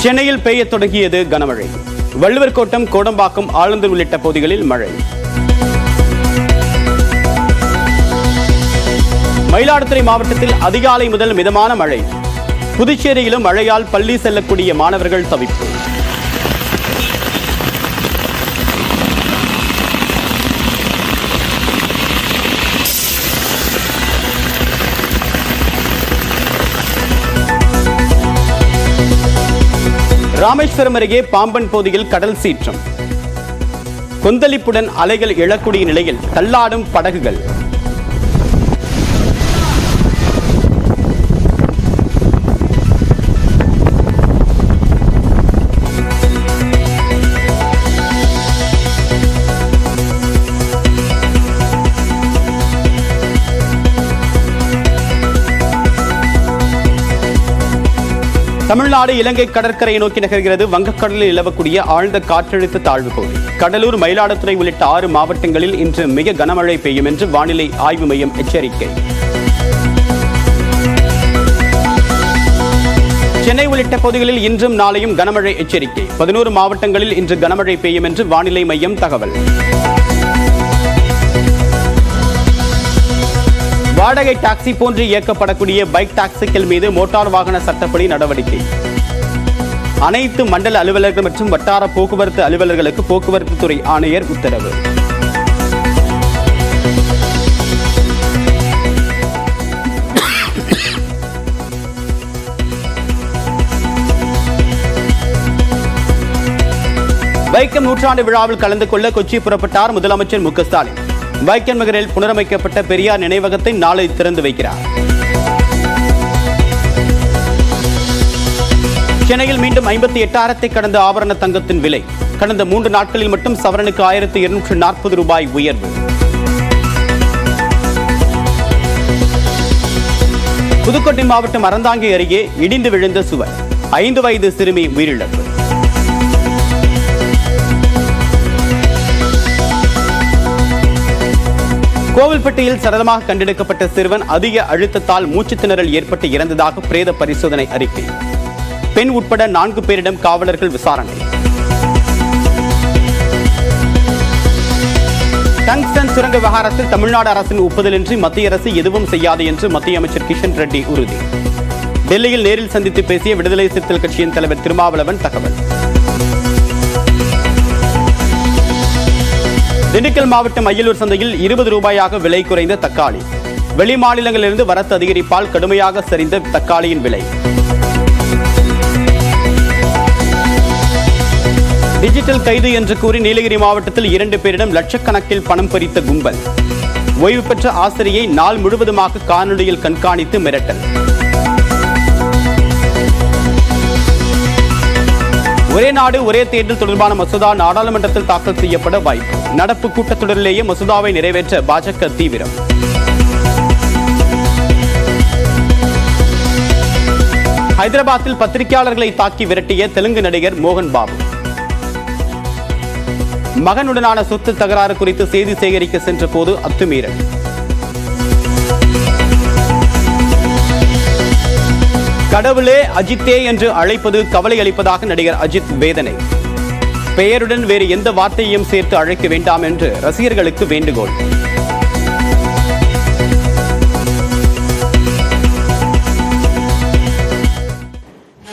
சென்னையில் பெய்யத் தொடங்கியது கனமழை. வள்ளுவர் கோட்டம், கோடம்பாக்கம், ஆலந்தூர் உள்ளிட்ட பகுதிகளில் மழை. மயிலாடுதுறை மாவட்டத்தில் அதிகாலை முதல் மிதமான மழை. புதுச்சேரியிலும் மழையால் பள்ளி செல்லக்கூடிய மாணவர்கள் தவிப்பு. ராமேஸ்வரம் அருகே பாம்பன் பகுதியில் கடல் சீற்றம். கொந்தளிப்புடன் அலைகள் எழக்கூடிய நிலையில் தள்ளாடும் படகுகள். தமிழ்நாடு இலங்கை கடற்கரையை நோக்கி நகர்கிறது. வங்கக்கடலில் நிலவக்கூடிய ஆழ்ந்த காற்றழுத்த தாழ்வு பகுதி. கடலூர், மயிலாடுதுறை உள்ளிட்ட 6 மாவட்டங்களில் இன்று மிக கனமழை பெய்யும் என்று வானிலை ஆய்வு மையம் எச்சரிக்கை. சென்னை உள்ளிட்ட பகுதிகளில் இன்றும் நாளையும் கனமழை எச்சரிக்கை. 11 மாவட்டங்களில் இன்று கனமழை பெய்யும் என்று வானிலை மையம் தகவல். வாடகை டாக்ஸி போன்று இயக்கப்படக்கூடிய பைக் டாக்ஸிக்கள் மீது மோட்டார் வாகன சட்டப்படி நடவடிக்கை. அனைத்து மண்டல அலுவலர்கள் மற்றும் வட்டார போக்குவரத்து அலுவலர்களுக்கு போக்குவரத்து துறை ஆணையர் உத்தரவு. வைக்கம் நூற்றாண்டு விழாவில் கலந்து கொள்ள கொச்சி புறப்பட்டார் முதலமைச்சர் மு க ஸ்டாலின். வைக்கம் நகரில் புனரமைக்கப்பட்ட பெரியார் நினைவகத்தை நாளை திறந்து வைக்கிறார். சென்னையில் மீண்டும் 58,000 கடந்த ஆபரண தங்கத்தின் விலை. கடந்த 3 நாட்களில் மட்டும் சவரனுக்கு 1,240 ரூபாய் உயர்வு. புதுக்கோட்டை மாவட்டம் அறந்தாங்கி அருகே இடிந்து விழுந்த சுவர். 5 வயது சிறுமி உயிரிழப்பு. கோவில்பட்டியில் சடலமாக கண்டெடுக்கப்பட்ட சிறுவன் அதிக அழுத்தத்தால் மூச்சுத் திணறல் ஏற்பட்டு இறந்ததாக பிரேத பரிசோதனை அறிக்கை. பெண் உட்பட 4 பேரிடம் காவலர்கள் விசாரணை. டங்ஸ்டன் சுரங்க விவகாரத்தில் தமிழ்நாடு அரசின் ஒப்புதலின்றி மத்திய அரசு எதுவும் செய்யாது என்று மத்திய அமைச்சர் கிஷன் ரெட்டி உறுதி. டெல்லியில் நேரில் சந்தித்து பேசிய விடுதலை சிறுத்தைகள் கட்சியின் தலைவர் திருமாவளவன் தகவல். திண்டுக்கல் மாவட்டம் அய்யலூர் சந்தையில் 20 ரூபாயாக விலை குறைந்த தக்காளி. வெளி மாநிலங்களிலிருந்து வரத்து அதிகரிப்பால் கடுமையாக சரிந்த தக்காளியின் விலை. டிஜிட்டல் கைது என்று கூறி நீலகிரி மாவட்டத்தில் 2 பேரிடம் லட்சக்கணக்கில் பணம் பறித்த கும்பல். ஓய்வு பெற்ற ஆசிரியை நாள் முழுவதுமாக காணொலியில் கண்காணித்து மிரட்டல். ஒரே நாடு ஒரே தேர்தல் தொடர்பான மசோதா நாடாளுமன்றத்தில் தாக்கல் செய்யப்பட வாய்ப்பு. நடப்பு கூட்டத்தொடரிலேயே மசோதாவை நிறைவேற்ற பாஜக தீவிரம். ஹைதராபாத்தில் பத்திரிகையாளர்களை தாக்கி விரட்டிய தெலுங்கு நடிகர் மோகன் பாபு. மகனுடனான சொத்து தகராறு குறித்து செய்தி சேகரிக்க சென்ற போது அத்துமீறல். கடவுளே அஜித்தே என்று அழைப்பது கவலை அளிப்பதாக நடிகர் அஜித் வேதனை. பெயருடன் வேறு எந்த வார்த்தையையும் சேர்த்து அழைக்க வேண்டாம் என்று ரசிகர்களுக்கு வேண்டுகோள்.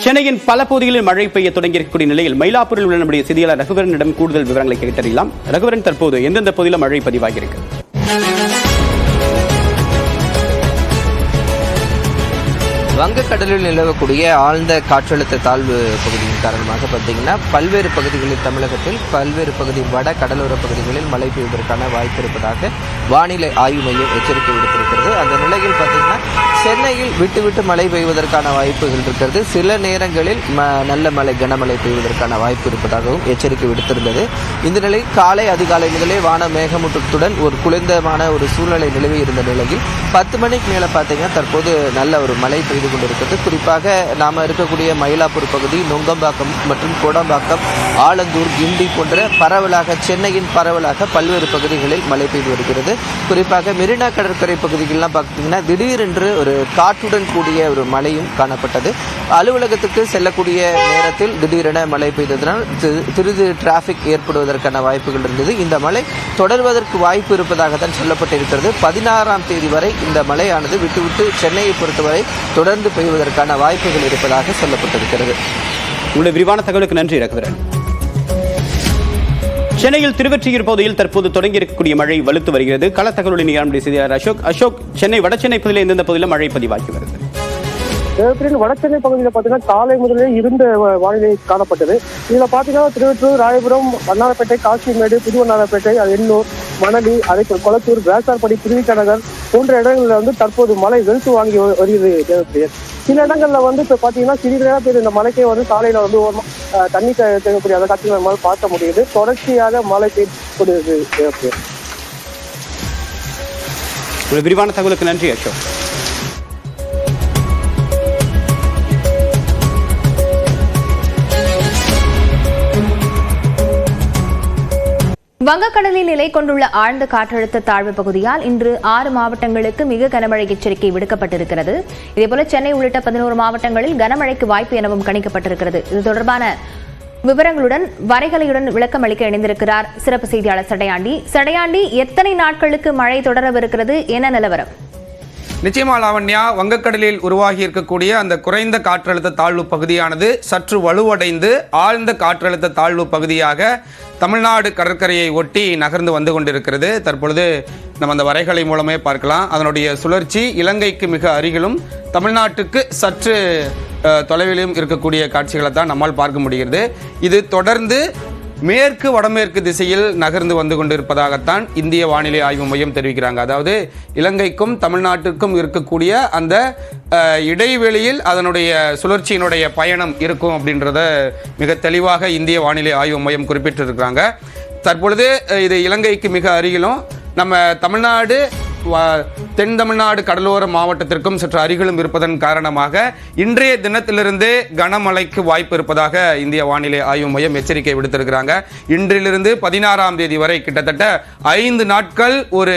சென்னையின் பல பகுதிகளில் மழை பெய்ய தொடங்கியிருக்கக்கூடிய நிலையில் மயிலாப்பூரில் உள்ள நம்முடைய செய்தியாளர் ரகுவரனிடம் கூடுதல் விவரங்களை கேட்டறியலாம். ரகுவரன், தற்போது எந்தெந்த பகுதியில் மழை பதிவாகியிருக்கு? வங்கக்கடலில் நிலவக்கூடிய ஆழ்ந்த காற்றழுத்த தாழ்வு பகுதியின் காரணமாக பார்த்தீங்கன்னா பல்வேறு பகுதிகளில் தமிழகத்தில் பல்வேறு பகுதி வட கடலோர பகுதிகளில் மழை பெய்வதற்கான வாய்ப்பு இருப்பதாக வானிலை ஆய்வு மையம் எச்சரிக்கை விடுத்திருக்கிறது. அந்த நிலையில் பார்த்தீங்கன்னா சென்னையில் விட்டு விட்டு மழை பெய்வதற்கான வாய்ப்புகள் இருக்கிறது. சில நேரங்களில் நல்ல மழை, கனமழை பெய்வதற்கான வாய்ப்பு இருப்பதாகவும் எச்சரிக்கை விடுத்திருந்தது. இந்த நிலை காலை அதிகாலை முதலே வான மேகமூட்டத்துடன் ஒரு குளிர்ந்தமான ஒரு சூழ்நிலை நிலவி இருந்த நிலையில் 10 மணிக்கு மேலே பார்த்தீங்கன்னா தற்போது நல்ல ஒரு மழை பெய்து பெய்து கொண்டிருக்கிறது. குறிப்பாக நாம் இருக்கக்கூடிய மயிலாப்பூர் பகுதி, நுங்கம்பாக்கம் மற்றும் கோடம்பாக்கம், ஆலந்தூர், கிண்டி போன்ற சென்னையின் பரவலாக பல்வேறு பகுதிகளில் மழை பெய்து வருகிறது. குறிப்பாக மெரினா கடற்கரை பகுதிகளெலாம் பார்த்தீங்கன்னா திடீரென்று ஒரு காற்றுடன் கூடிய ஒரு மழையும் காணப்பட்டது. அலுவலகத்துக்கு செல்லக்கூடிய நேரத்தில் திடீரென மழை பெய்ததனால் சிறிது டிராஃபிக் ஏற்படுவதற்கான வாய்ப்புகள் இருந்தது. இந்த மழை தொடர்வதற்கு வாய்ப்பு இருப்பதாக தான் சொல்லப்பட்டிருக்கிறது. 16ஆம் தேதி வரை இந்த மழையானது விட்டுவிட்டு சென்னையை பொறுத்தவரை தொடர்ந்து பெய்வதற்கான வாய்ப்புகள் இருப்பதாக சொல்லப்பட்டிருக்கிறது. உங்களுடைய விரிவான தகவலுக்கு நன்றி ரகுவரன். சென்னையில் திருவொற்றியூர் பகுதியில் தற்போது தொடங்கி இருக்கக்கூடிய மழை வலுத்து வருகிறது. கள தகவலுடன் நம்முடைய செய்தியாளர் அசோக், சென்னை வடசென்னை பகுதியில் எந்தெந்த பகுதியில் மழை பதிவாகி வருது? வடசென்னை பகுதியில் பார்த்தீங்கன்னா காலை முதலே இருந்த வானிலை காணப்பட்டது. இதில் பார்த்தீங்கன்னா திருவொற்றியூர், ராயபுரம், வண்ணாரப்பேட்டை, காசிமேடு, புதுவண்ணாரப்பேட்டை, எண்ணூர், மணலி, அதேபோல் கொளத்தூர், வேசார்படி, திருவிக்கநகர் போன்ற இடங்களில் தற்போது மழை வெளுத்து வாங்கி வருகிறது. சில இடங்களில் இப்போ பார்த்தீங்கன்னா சிறிது நேரத்தில் இந்த மழைக்கே சாலையில் தண்ணி தேங்கக்கூடிய அந்த காட்சிகளை நம்மளால் பார்க்க முடியுது. தொடர்ச்சியாக மழை பெய்து விரிவான தகவலுக்கு நன்றி அசோக். வங்கக்கடலில் நிலை கொண்டுள்ள ஆழ்ந்த காற்றழுத்த தாழ்வு பகுதியால் இன்று 6 மாவட்டங்களுக்கு மிக கனமழை எச்சரிக்கை விடுக்கப்பட்டிருக்கிறது. இதேபோல சென்னை உள்ளிட்ட 11 மாவட்டங்களில் கனமழைக்கு வாய்ப்பு எனவும் கணிக்கப்பட்டிருக்கிறது. இது தொடர்பான விவரங்களுடன் வரைகலையுடன் விளக்கம் அளிக்க இணைந்திருக்கிறார் சிறப்பு செய்தியாளர் சடையாண்டி. எத்தனை நாட்களுக்கு மழை தொடரவிருக்கிறது? என்ன நிலவரம்? நிச்சயமா லாவண்யா, வங்கக்கடலில் உருவாகி இருக்கக்கூடிய அந்த குறைந்த காற்றழுத்த தாழ்வு பகுதியானது சற்று வலுவடைந்து ஆழ்ந்த காற்றழுத்த தாழ்வு பகுதியாக தமிழ்நாடு கடற்கரையை ஒட்டி நகர்ந்து வந்து கொண்டிருக்கிறது. தற்பொழுது நம்ம அந்த வரைகலை மூலமே பார்க்கலாம். அதனுடைய சுழற்சி இலங்கைக்கு மிக அருகிலும் தமிழ்நாட்டுக்கு சற்று தொலைவிலும் இருக்கக்கூடிய காட்சிகளை தான் நம்மால் பார்க்க முடிகிறது. இது தொடர்ந்து மேற்கு வடமேற்கு திசையில் நகர்ந்து வந்து கொண்டிருப்பதாகத்தான் இந்திய வானிலை ஆய்வு மையம் தெரிவிக்கிறாங்க. அதாவது இலங்கைக்கும் தமிழ்நாட்டிற்கும் இருக்கக்கூடிய அந்த இடைவெளியில் அதனுடைய சுழற்சியினுடைய பயணம் இருக்கும் அப்படின்றத மிக தெளிவாக இந்திய வானிலை ஆய்வு மையம் குறிப்பிட்டிருக்கிறாங்க. தற்பொழுது இது இலங்கைக்கு மிக அருகிலும் நம்ம தமிழ்நாடு தென் தமிழ்நாடு கடலோர மாவட்டத்திற்கும் சற்று அருகிலும் இருப்பதன் காரணமாக இன்றைய தினத்திலிருந்து கனமழைக்கு வாய்ப்பு இருப்பதாக இந்திய வானிலை ஆய்வு மையம் எச்சரிக்கை விடுத்திருக்கிறாங்க. இன்றிலிருந்து 16ஆம் தேதி வரை கிட்டத்தட்ட 5 நாட்கள் ஒரு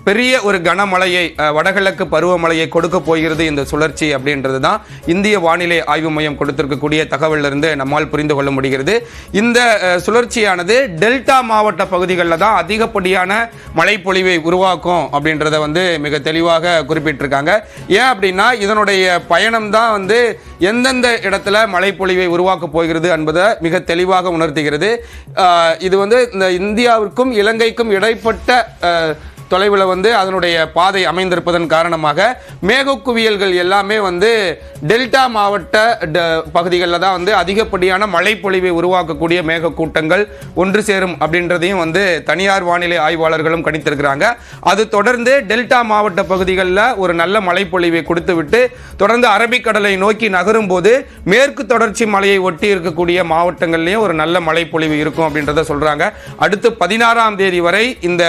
பெரிய ஒரு கனமழையை, வடகிழக்கு பருவமழையை கொடுக்க போகிறது இந்த சுழற்சி அப்படின்றது தான் இந்திய வானிலை ஆய்வு மையம் கொடுத்திருக்கக்கூடிய தகவலிலிருந்து நம்மால் புரிந்து கொள்ள முடிகிறது. இந்த சுழற்சியானது டெல்டா மாவட்ட பகுதிகளில் தான் அதிகப்படியான மழைப்பொழிவை உருவாக்கும் அப்படின்றத மிக தெளிவாக குறிப்பிட்டிருக்காங்க. ஏன் அப்படின்னா இதனுடைய பயணம் தான் எந்தெந்த இடத்துல மழைப்பொழிவை உருவாக்க போகிறது என்பதை மிக தெளிவாக உணர்த்துகிறது. இது இந்த இந்தியாவிற்கும் இலங்கைக்கும் இடைப்பட்ட தொலைவில் அதனுடைய பாதை அமைந்திருப்பதன் காரணமாக மேகக்குவியல்கள் எல்லாமே டெல்டா மாவட்ட பகுதிகளில் தான் அதிகப்படியான மழைப்பொழிவை உருவாக்கக்கூடிய மேகக்கூட்டங்கள் ஒன்று சேரும் அப்படின்றதையும் தனியார் வானிலை ஆய்வாளர்களும் கணித்திருக்கிறாங்க. அது தொடர்ந்து டெல்டா மாவட்ட பகுதிகளில் ஒரு நல்ல மழைப்பொழிவை கொடுத்துவிட்டு தொடர்ந்து அரபிக்கடலை நோக்கி நகரும் போது மேற்கு தொடர்ச்சி மலையை ஒட்டி இருக்கக்கூடிய மாவட்டங்கள்லேயும் ஒரு நல்ல மழைப்பொழிவு இருக்கும் அப்படின்றத சொல்றாங்க. அடுத்து 16ஆம் தேதி வரை இந்த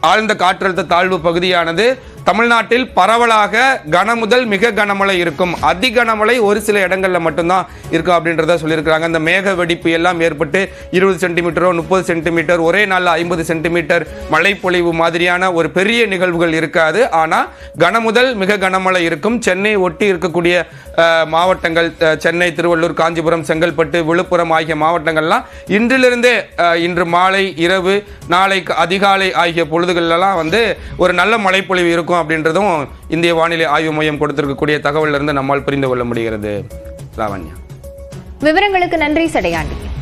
ஆழ்ந்த காற்றழுத்த தாழ்வு பகுதியானது தமிழ்நாட்டில் பரவலாக கனமுதல் மிக கனமழை இருக்கும். அதி கனமழை ஒரு சில இடங்களில் மட்டும்தான் இருக்கும் அப்படின்றத சொல்லியிருக்கிறாங்க. இந்த மேக வெடிப்பு எல்லாம் ஏற்பட்டு 20 சென்டிமீட்டரோ 30 சென்டிமீட்டர் ஒரே நாளில் 50 சென்டிமீட்டர் மழை பொழிவு மாதிரியான ஒரு பெரிய நிகழ்வுகள் இருக்காது. ஆனால் கனமுதல் மிக கனமழை இருக்கும். சென்னை ஒட்டி இருக்கக்கூடிய மாவட்டங்கள், சென்னை, திருவள்ளூர், காஞ்சிபுரம், செங்கல்பட்டு, விழுப்புரம் ஆகிய மாவட்டங்கள்லாம் இன்றிலிருந்தே இன்று மாலை, இரவு, நாளை அதிகாலை ஆகிய பொழுதுகளெல்லாம் ஒரு நல்ல மழைப்பொழிவு இருக்கும் அப்படின்றதும் இந்திய வானிலை ஆய்வு மையம் கொடுத்திருக்கக்கூடிய தகவலிலிருந்து நம்மால் புரிந்து கொள்ள முடிகிறது. லாவண்யா, விவரங்களுக்கு நன்றி சடையாண்டி.